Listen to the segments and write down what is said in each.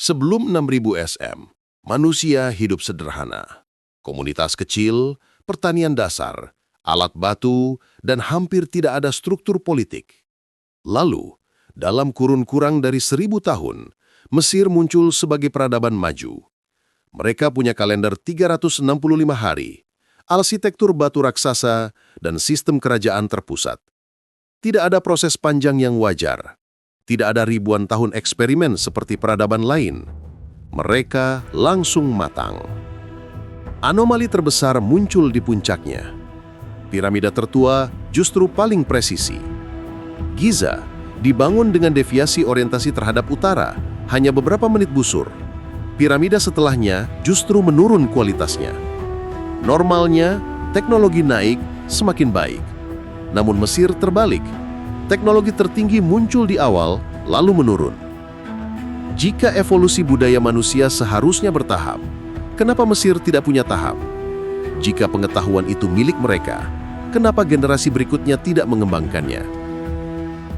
Sebelum 6000 SM, manusia hidup sederhana. Komunitas kecil, pertanian dasar, alat batu, dan hampir tidak ada struktur politik. Lalu, dalam kurun kurang dari 1000 tahun, Mesir muncul sebagai peradaban maju. Mereka punya kalender 365 hari, arsitektur batu raksasa, dan sistem kerajaan terpusat. Tidak ada proses panjang yang wajar. Tidak ada ribuan tahun eksperimen seperti peradaban lain. Mereka langsung matang. Anomali terbesar muncul di puncaknya. Piramida tertua justru paling presisi. Giza dibangun dengan deviasi orientasi terhadap utara, hanya beberapa menit busur. Piramida setelahnya justru menurun kualitasnya. Normalnya, teknologi naik semakin baik. Namun Mesir terbalik. Teknologi tertinggi muncul di awal, lalu menurun. Jika evolusi budaya manusia seharusnya bertahap, kenapa Mesir tidak punya tahap? Jika pengetahuan itu milik mereka, kenapa generasi berikutnya tidak mengembangkannya?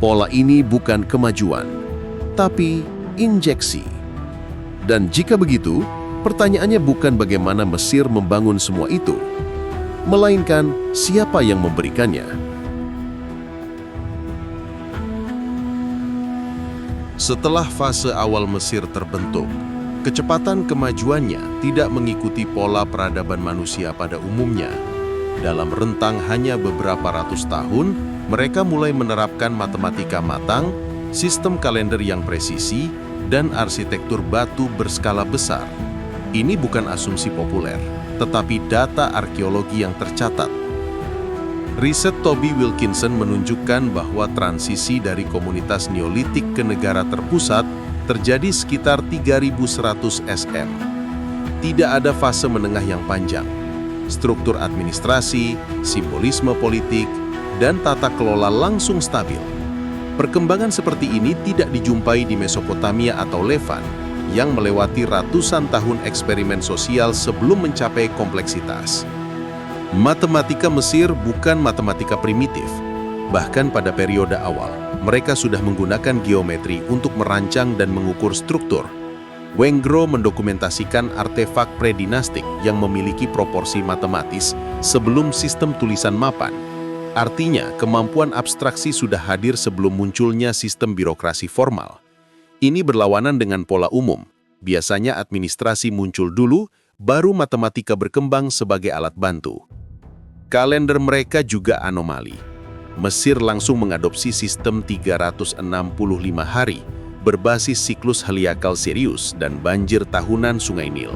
Pola ini bukan kemajuan, tapi injeksi. Dan jika begitu, pertanyaannya bukan bagaimana Mesir membangun semua itu, melainkan siapa yang memberikannya. Setelah fase awal Mesir terbentuk, kecepatan kemajuannya tidak mengikuti pola peradaban manusia pada umumnya. Dalam rentang hanya beberapa ratus tahun, mereka mulai menerapkan matematika matang, sistem kalender yang presisi, dan arsitektur batu berskala besar. Ini bukan asumsi populer, tetapi data arkeologi yang tercatat. Riset Toby Wilkinson menunjukkan bahwa transisi dari komunitas Neolitik ke negara terpusat terjadi sekitar 3100 SM. Tidak ada fase menengah yang panjang. Struktur administrasi, simbolisme politik, dan tata kelola langsung stabil. Perkembangan seperti ini tidak dijumpai di Mesopotamia atau Levan, yang melewati ratusan tahun eksperimen sosial sebelum mencapai kompleksitas. Matematika Mesir bukan matematika primitif. Bahkan pada periode awal, mereka sudah menggunakan geometri untuk merancang dan mengukur struktur. Wengro mendokumentasikan artefak predinastik yang memiliki proporsi matematis sebelum sistem tulisan mapan. Artinya, kemampuan abstraksi sudah hadir sebelum munculnya sistem birokrasi formal. Ini berlawanan dengan pola umum. Biasanya administrasi muncul dulu, baru matematika berkembang sebagai alat bantu. Kalender mereka juga anomali. Mesir langsung mengadopsi sistem 365 hari, berbasis siklus heliakal Sirius dan banjir tahunan Sungai Nil.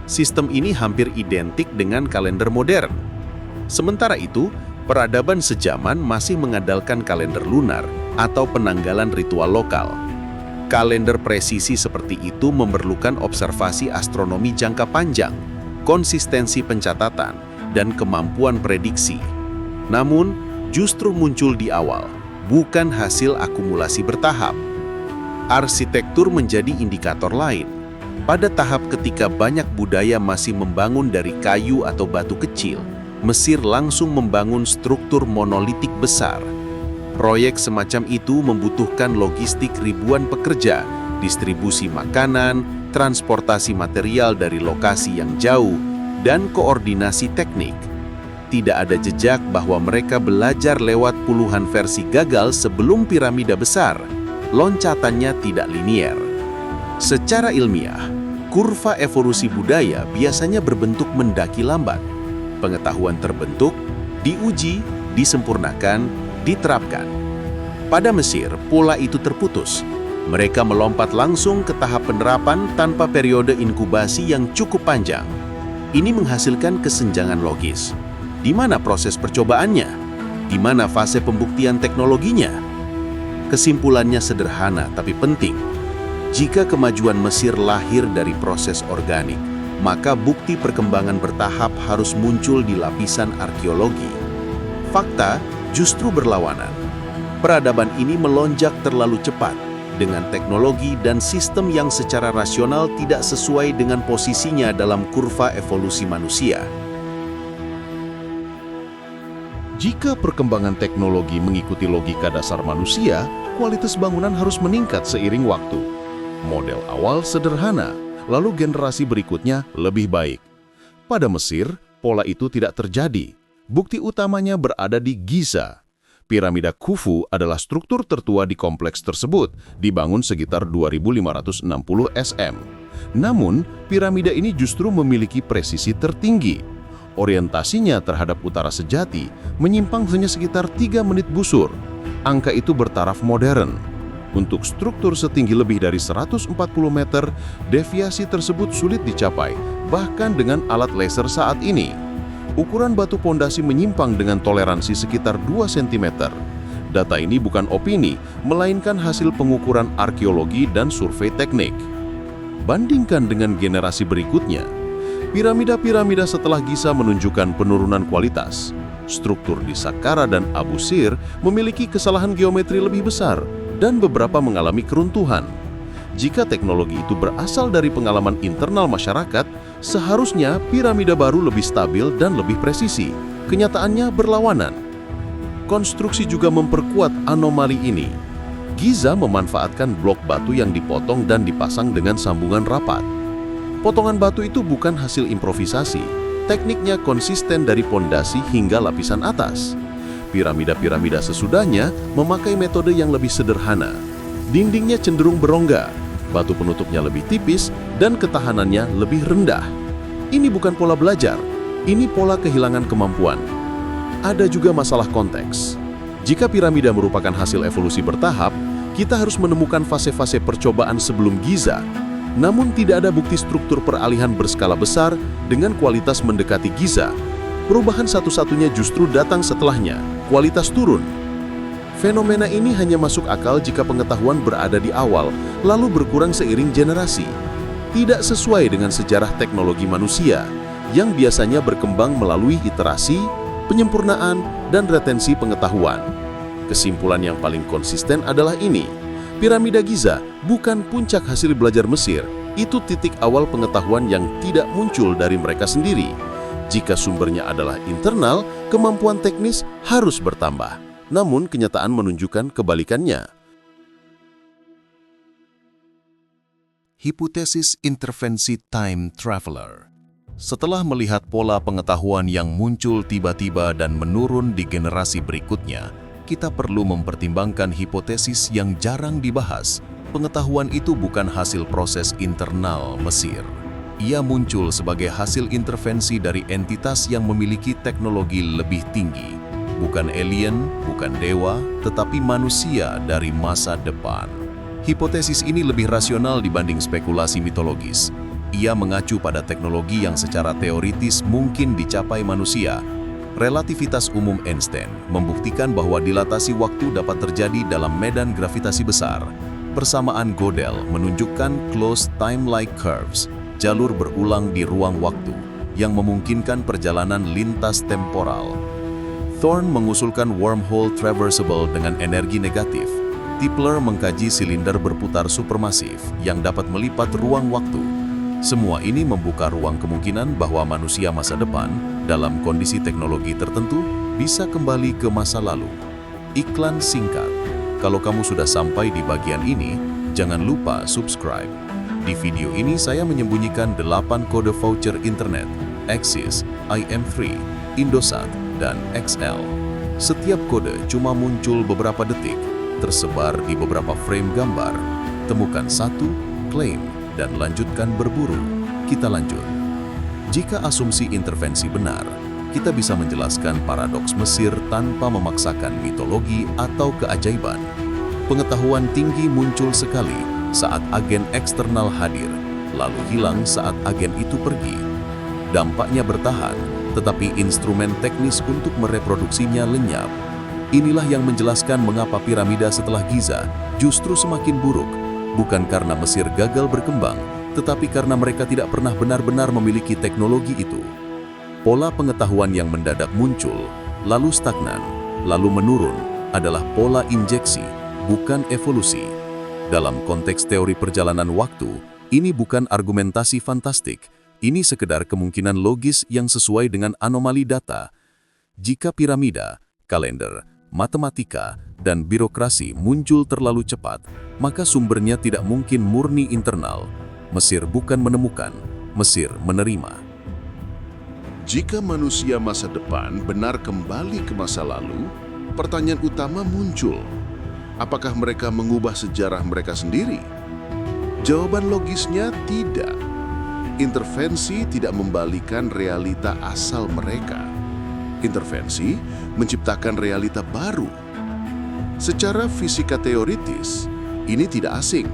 Sistem ini hampir identik dengan kalender modern. Sementara itu, peradaban sejaman masih mengandalkan kalender lunar atau penanggalan ritual lokal. Kalender presisi seperti itu memerlukan observasi astronomi jangka panjang, konsistensi pencatatan, dan kemampuan prediksi. Namun, justru muncul di awal, bukan hasil akumulasi bertahap. Arsitektur menjadi indikator lain. Pada tahap ketika banyak budaya masih membangun dari kayu atau batu kecil, Mesir langsung membangun struktur monolitik besar. Proyek semacam itu membutuhkan logistik ribuan pekerja, distribusi makanan, transportasi material dari lokasi yang jauh, dan koordinasi teknik. Tidak ada jejak bahwa mereka belajar lewat puluhan versi gagal sebelum piramida besar. Loncatannya tidak linier. Secara ilmiah, kurva evolusi budaya biasanya berbentuk mendaki lambat. Pengetahuan terbentuk, diuji, disempurnakan, diterapkan. Pada Mesir, pola itu terputus. Mereka melompat langsung ke tahap penerapan tanpa periode inkubasi yang cukup panjang. Ini menghasilkan kesenjangan logis. Di mana proses percobaannya? Di mana fase pembuktian teknologinya? Kesimpulannya sederhana tapi penting. Jika kemajuan Mesir lahir dari proses organik, maka bukti perkembangan bertahap harus muncul di lapisan arkeologi. Fakta justru berlawanan. Peradaban ini melonjak terlalu cepat, dengan teknologi dan sistem yang secara rasional tidak sesuai dengan posisinya dalam kurva evolusi manusia. Jika perkembangan teknologi mengikuti logika dasar manusia, kualitas bangunan harus meningkat seiring waktu. Model awal sederhana, lalu generasi berikutnya lebih baik. Pada Mesir, pola itu tidak terjadi. Bukti utamanya berada di Giza. Piramida Khufu adalah struktur tertua di kompleks tersebut, dibangun sekitar 2560 SM. Namun, piramida ini justru memiliki presisi tertinggi. Orientasinya terhadap utara sejati menyimpang hanya sekitar 3 menit busur. Angka itu bertaraf modern. Untuk struktur setinggi lebih dari 140 meter, deviasi tersebut sulit dicapai, bahkan dengan alat laser saat ini. Ukuran batu pondasi menyimpang dengan toleransi sekitar 2 cm. Data ini bukan opini, melainkan hasil pengukuran arkeologi dan survei teknik. Bandingkan dengan generasi berikutnya, piramida-piramida setelah Giza menunjukkan penurunan kualitas. Struktur di Saqqara dan Abu Sir memiliki kesalahan geometri lebih besar dan beberapa mengalami keruntuhan. Jika teknologi itu berasal dari pengalaman internal masyarakat, seharusnya piramida baru lebih stabil dan lebih presisi. Kenyataannya berlawanan. Konstruksi juga memperkuat anomali ini. Giza memanfaatkan blok batu yang dipotong dan dipasang dengan sambungan rapat. Potongan batu itu bukan hasil improvisasi. Tekniknya konsisten dari pondasi hingga lapisan atas. Piramida-piramida sesudahnya memakai metode yang lebih sederhana. Dindingnya cenderung berongga, batu penutupnya lebih tipis, dan ketahanannya lebih rendah. Ini bukan pola belajar, ini pola kehilangan kemampuan. Ada juga masalah konteks. Jika piramida merupakan hasil evolusi bertahap, kita harus menemukan fase-fase percobaan sebelum Giza. Namun tidak ada bukti struktur peralihan berskala besar dengan kualitas mendekati Giza. Perubahan satu-satunya justru datang setelahnya, kualitas turun. Fenomena ini hanya masuk akal jika pengetahuan berada di awal, lalu berkurang seiring generasi. Tidak sesuai dengan sejarah teknologi manusia, yang biasanya berkembang melalui iterasi, penyempurnaan, dan retensi pengetahuan. Kesimpulan yang paling konsisten adalah ini. Piramida Giza bukan puncak hasil belajar Mesir, itu titik awal pengetahuan yang tidak muncul dari mereka sendiri. Jika sumbernya adalah internal, kemampuan teknis harus bertambah. Namun kenyataan menunjukkan kebalikannya. Hipotesis intervensi time traveler. Setelah melihat pola pengetahuan yang muncul tiba-tiba dan menurun di generasi berikutnya, kita perlu mempertimbangkan hipotesis yang jarang dibahas. Pengetahuan itu bukan hasil proses internal Mesir. Ia muncul sebagai hasil intervensi dari entitas yang memiliki teknologi lebih tinggi. Bukan alien, bukan dewa, tetapi manusia dari masa depan. Hipotesis ini lebih rasional dibanding spekulasi mitologis. Ia mengacu pada teknologi yang secara teoritis mungkin dicapai manusia. Relativitas umum Einstein membuktikan bahwa dilatasi waktu dapat terjadi dalam medan gravitasi besar. Persamaan Gödel menunjukkan closed time-like curves, jalur berulang di ruang waktu, yang memungkinkan perjalanan lintas temporal. Thorne mengusulkan wormhole traversable dengan energi negatif. Tipler mengkaji silinder berputar supermasif yang dapat melipat ruang waktu. Semua ini membuka ruang kemungkinan bahwa manusia masa depan, dalam kondisi teknologi tertentu, bisa kembali ke masa lalu. Iklan singkat. Kalau kamu sudah sampai di bagian ini, jangan lupa subscribe. Di video ini saya menyembunyikan 8 kode voucher internet, Axis, IM3, Indosat, dan XL. Setiap kode cuma muncul beberapa detik, tersebar di beberapa frame gambar. Temukan satu, klaim, dan lanjutkan berburu. Kita lanjut. Jika asumsi intervensi benar, kita bisa menjelaskan paradoks Mesir tanpa memaksakan mitologi atau keajaiban. Pengetahuan tinggi muncul sekali saat agen eksternal hadir, lalu hilang saat agen itu pergi. Dampaknya bertahan, tetapi instrumen teknis untuk mereproduksinya lenyap. Inilah yang menjelaskan mengapa piramida setelah Giza justru semakin buruk, bukan karena Mesir gagal berkembang, tetapi karena mereka tidak pernah benar-benar memiliki teknologi itu. Pola pengetahuan yang mendadak muncul, lalu stagnan, lalu menurun, adalah pola injeksi, bukan evolusi. Dalam konteks teori perjalanan waktu, ini bukan argumentasi fantastik. Ini sekedar kemungkinan logis yang sesuai dengan anomali data. Jika piramida, kalender, matematika, dan birokrasi muncul terlalu cepat, maka sumbernya tidak mungkin murni internal. Mesir bukan menemukan, Mesir menerima. Jika manusia masa depan benar kembali ke masa lalu, pertanyaan utama muncul. Apakah mereka mengubah sejarah mereka sendiri? Jawaban logisnya tidak. Intervensi tidak membalikan realita asal mereka. Intervensi menciptakan realita baru. Secara fisika teoritis, ini tidak asing.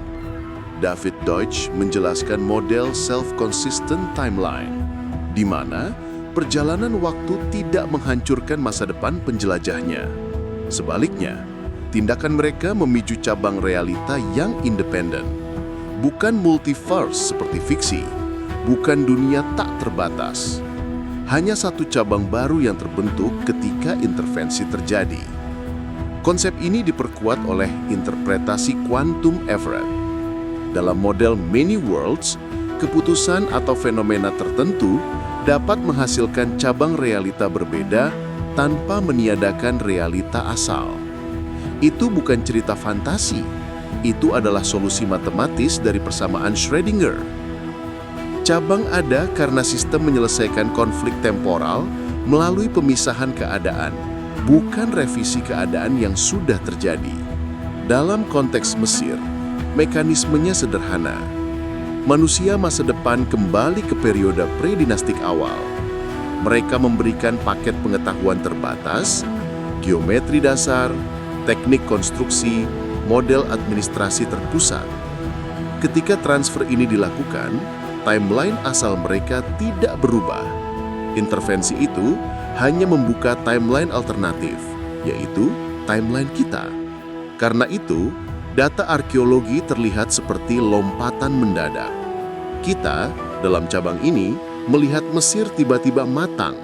David Deutsch menjelaskan model self-consistent timeline, di mana perjalanan waktu tidak menghancurkan masa depan penjelajahnya. Sebaliknya, tindakan mereka memicu cabang realita yang independen. Bukan multiverse seperti fiksi, bukan dunia tak terbatas. Hanya satu cabang baru yang terbentuk ketika intervensi terjadi. Konsep ini diperkuat oleh interpretasi quantum Everett. Dalam model many worlds, keputusan atau fenomena tertentu dapat menghasilkan cabang realita berbeda tanpa meniadakan realita asal. Itu bukan cerita fantasi, itu adalah solusi matematis dari persamaan Schrödinger. Cabang ada karena sistem menyelesaikan konflik temporal melalui pemisahan keadaan, bukan revisi keadaan yang sudah terjadi. Dalam konteks Mesir, mekanismenya sederhana. Manusia masa depan kembali ke periode pre-dinastik awal. Mereka memberikan paket pengetahuan terbatas, geometri dasar, teknik konstruksi, model administrasi terpusat. Ketika transfer ini dilakukan, timeline asal mereka tidak berubah. Intervensi itu hanya membuka timeline alternatif, yaitu timeline kita. Karena itu, data arkeologi terlihat seperti lompatan mendadak. Kita, dalam cabang ini, melihat Mesir tiba-tiba matang,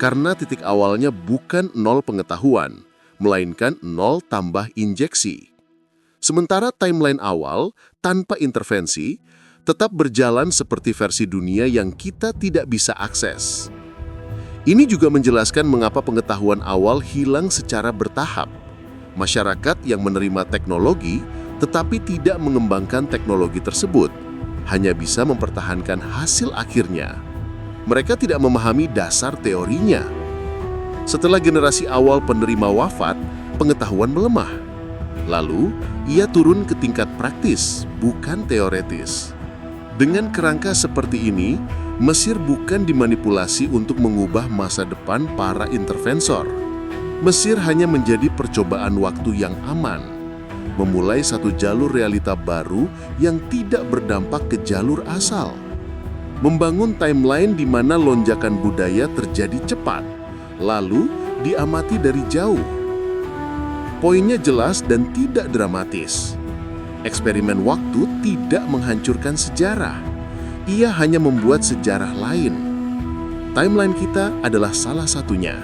karena titik awalnya bukan 0 pengetahuan, melainkan 0 tambah injeksi. Sementara timeline awal, tanpa intervensi, tetap berjalan seperti versi dunia yang kita tidak bisa akses. Ini juga menjelaskan mengapa pengetahuan awal hilang secara bertahap. Masyarakat yang menerima teknologi tetapi tidak mengembangkan teknologi tersebut, hanya bisa mempertahankan hasil akhirnya. Mereka tidak memahami dasar teorinya. Setelah generasi awal penerima wafat, pengetahuan melemah. Lalu, ia turun ke tingkat praktis, bukan teoretis. Dengan kerangka seperti ini, Mesir bukan dimanipulasi untuk mengubah masa depan para intervensor. Mesir hanya menjadi percobaan waktu yang aman, memulai satu jalur realita baru yang tidak berdampak ke jalur asal. Membangun timeline di mana lonjakan budaya terjadi cepat, lalu diamati dari jauh. Poinnya jelas dan tidak dramatis. Eksperimen waktu tidak menghancurkan sejarah. Ia hanya membuat sejarah lain. Timeline kita adalah salah satunya.